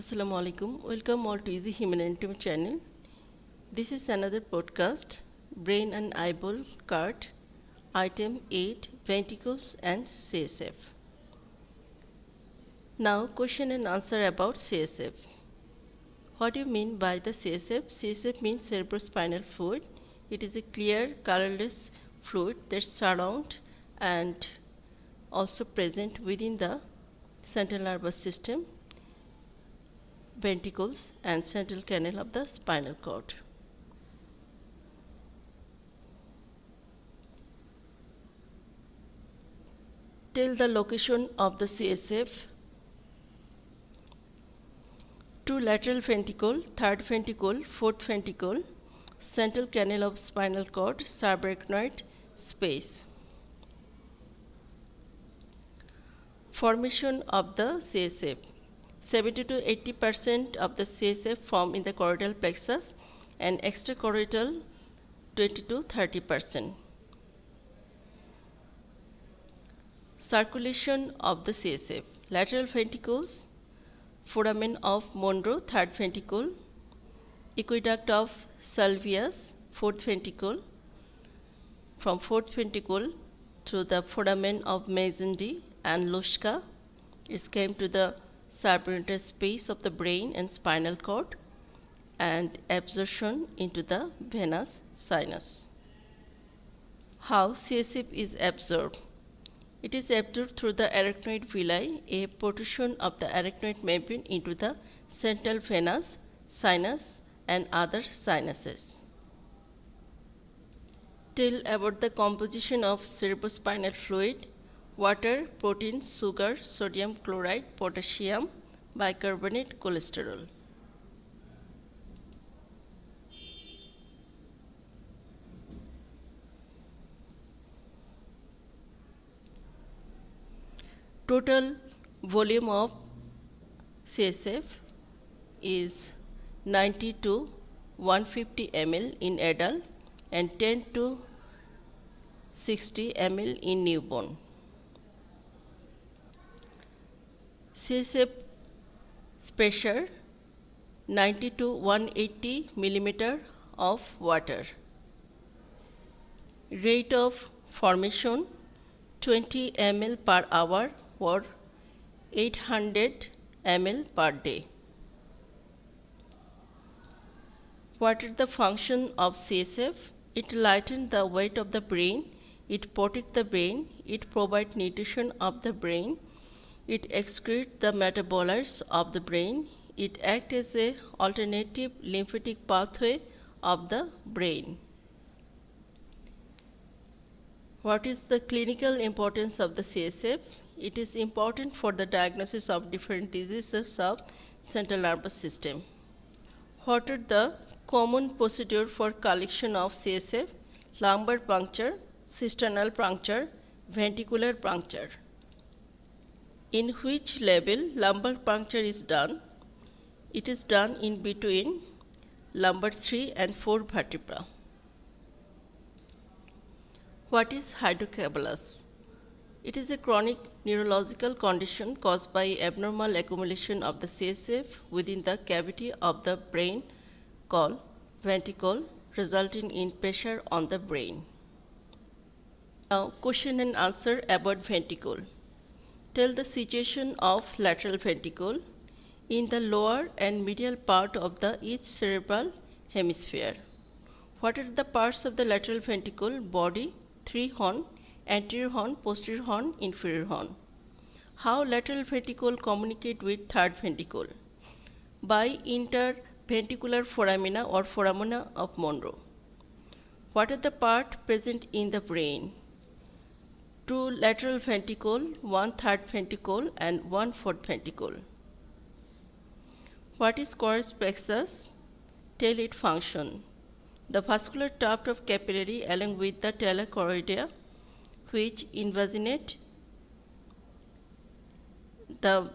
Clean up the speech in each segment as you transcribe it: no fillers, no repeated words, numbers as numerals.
Assalamu alaikum. Welcome all to Easy Human Anatomy channel. This is another podcast, Brain and Eyeball Card, Item 8, Ventricles and CSF. Now, question and answer about CSF. What do you mean by the CSF? CSF means cerebrospinal fluid. It is a clear, colorless fluid that surrounds and also present within the central nervous system, ventricles and central canal of the spinal cord. Tell the location of the CSF. Two lateral ventricle, third ventricle, fourth ventricle, central canal of spinal cord, subarachnoid space. Formation of the CSF. 70 to 80% of the CSF form in the choroidal plexus and extrachoroidal 20 to 30%. Circulation of the CSF. Lateral ventricles, foramen of Monro, third ventricle, aqueduct of Salvius, fourth ventricle, from fourth ventricle to the foramen of Magendie and Luschka. It came to the subarachnoid space of the brain and spinal cord and absorption into the venous sinus. How CSF is absorbed? It is absorbed through the arachnoid villi, a protrusion of the arachnoid membrane into the central venous, sinus and other sinuses. Tell about the composition of cerebrospinal fluid. Water, proteins, sugar, sodium chloride, potassium, bicarbonate, cholesterol. Total volume of CSF is 90 to 150 ml in adult and 10 to 60 ml in newborn. CSF pressure 90 to 180 millimeter of water. Rate of formation 20 ml per hour or 800 ml per day. What is the function of CSF? It lightens the weight of the brain, it protects the brain, it provides nutrition of the brain, it excretes the metabolites of the brain. It acts as an alternative lymphatic pathway of the brain. What is the clinical importance of the CSF? It is important for the diagnosis of different diseases of central nervous system. What are the common procedure for collection of CSF? Lumbar puncture, cisternal puncture, ventricular puncture. In which level lumbar puncture is done? It is done in between lumbar 3 and 4 vertebra. What is hydrocephalus? It is a chronic neurological condition caused by abnormal accumulation of the CSF within the cavity of the brain called ventricle, resulting in pressure on the brain. Now, question and answer about ventricle. Tell the situation of lateral ventricle in the lower and medial part of the each cerebral hemisphere. What are the parts of the lateral ventricle? Body, 3 horn, anterior horn, posterior horn, inferior horn. How lateral ventricle communicate with third ventricle? By interventricular foramina or foramina of Monro. What are the parts present in the brain? 2 lateral ventricle, 1 third ventricle and 1 fourth ventricle. What is choroid plexus? Tell its function. The vascular tuft of capillary along with the talachoroidea which invaginate the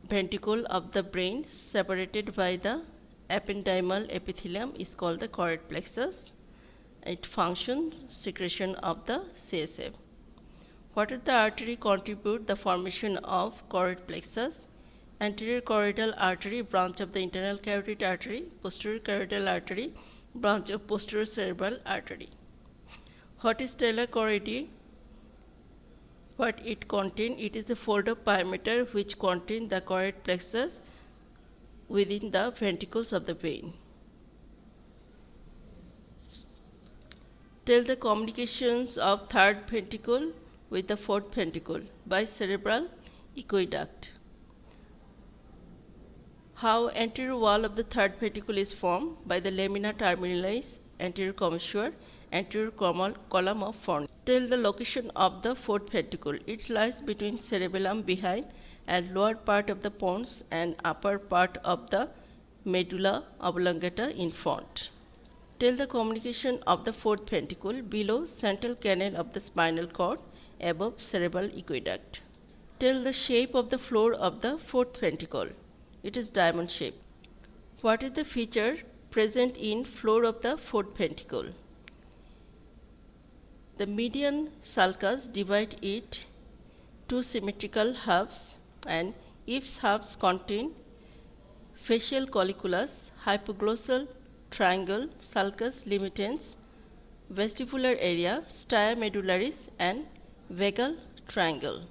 ventricle of the brain separated by the ependymal epithelium is called the choroid plexus. It functions secretion of the CSF. What are the artery contribute the formation of choroid plexus? anterior choroidal artery, branch of the internal carotid artery, posterior choroidal artery, branch of posterior cerebral artery. What is stellar choroidy? What it contains? It is a fold of pyometer which contains the choroid plexus within the ventricles of the brain. Tell the communications of third ventricle with the fourth ventricle by cerebral aqueduct. How anterior wall of the third ventricle is formed? By the lamina terminalis, anterior commissure, anterior column of Forney. Tell the location of the fourth ventricle. It lies between cerebellum behind and lower part of the pons and upper part of the medulla oblongata in front. Tell the communication of the fourth ventricle below central canal of the spinal cord, above cerebral aqueduct. Tell the shape of the floor of the fourth ventricle. It is diamond shape. What is the feature present in floor of the fourth ventricle? The median sulcus divide it two symmetrical halves, and each halves contain facial colliculus, hypoglossal triangle, sulcus limitans, vestibular area, stria medullaris, and vagal triangle.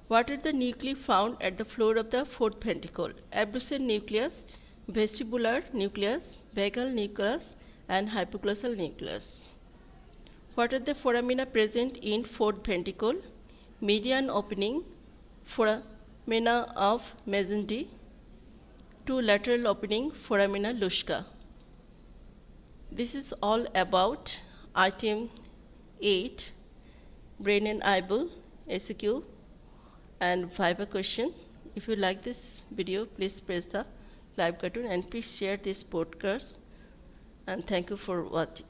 What are the nuclei found at the floor of the fourth ventricle? Abducens nucleus, vestibular nucleus, vagal nucleus, and hypoglossal nucleus. What are the foramina present in fourth ventricle? Median opening, foramina of Magendie, two lateral opening, foramina lusca. This is all about item 8, brain and eyeball, SQ, and Viva question. If you like this video, please press the like button and please share this podcast. And thank you for watching.